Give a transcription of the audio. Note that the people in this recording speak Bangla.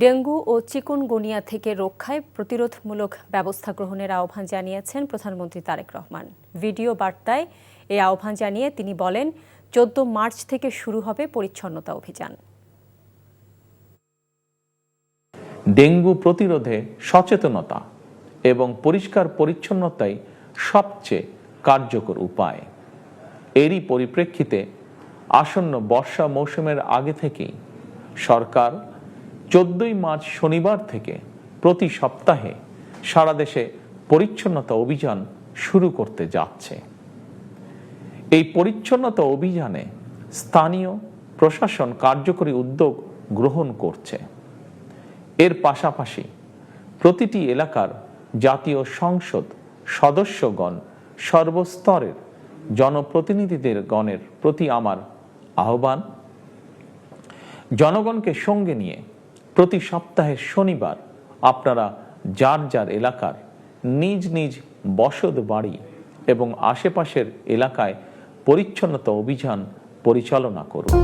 ডেঙ্গু ও চিকুনগুনিয়া থেকে রক্ষায় প্রতিরোধমূলক ব্যবস্থা গ্রহণের আহ্বান জানিয়েছেন প্রধানমন্ত্রী তারেক রহমান। ভিডিও বার্তায় এই আহ্বান জানিয়ে তিনি বলেন, 14 মার্চ থেকে শুরু হবে পরিচ্ছন্নতা অভিযান। ডেঙ্গু প্রতিরোধে সচেতনতা এবং পরিষ্কার পরিচ্ছন্নতাই সবচেয়ে কার্যকর উপায়। এরই পরিপ্রেক্ষিতে আসন্ন বর্ষা মৌসুমের আগে থেকেই সরকার 14 মার্চ শনিবার থেকে প্রতি সপ্তাহে সারা দেশে পরিচ্ছন্নতা অভিযান শুরু করতে যাচ্ছে। এই পরিচ্ছন্নতা অভিযানে স্থানীয় প্রশাসন কার্যকরী উদ্যোগ গ্রহণ করছে। এর পাশাপাশি প্রতিটি এলাকার জাতীয় সংসদ সদস্যগণ সর্বস্তরের জনপ্রতিনিধিদের গণের প্রতি আমার আহ্বান, জনগণকে সঙ্গে নিয়ে প্রতি সপ্তাহের শনিবার আপনারা যার যার এলাকার নিজ নিজ বসত বাড়ি এবং আশেপাশের এলাকায় পরিচ্ছন্নতা অভিযান পরিচালনা করুন।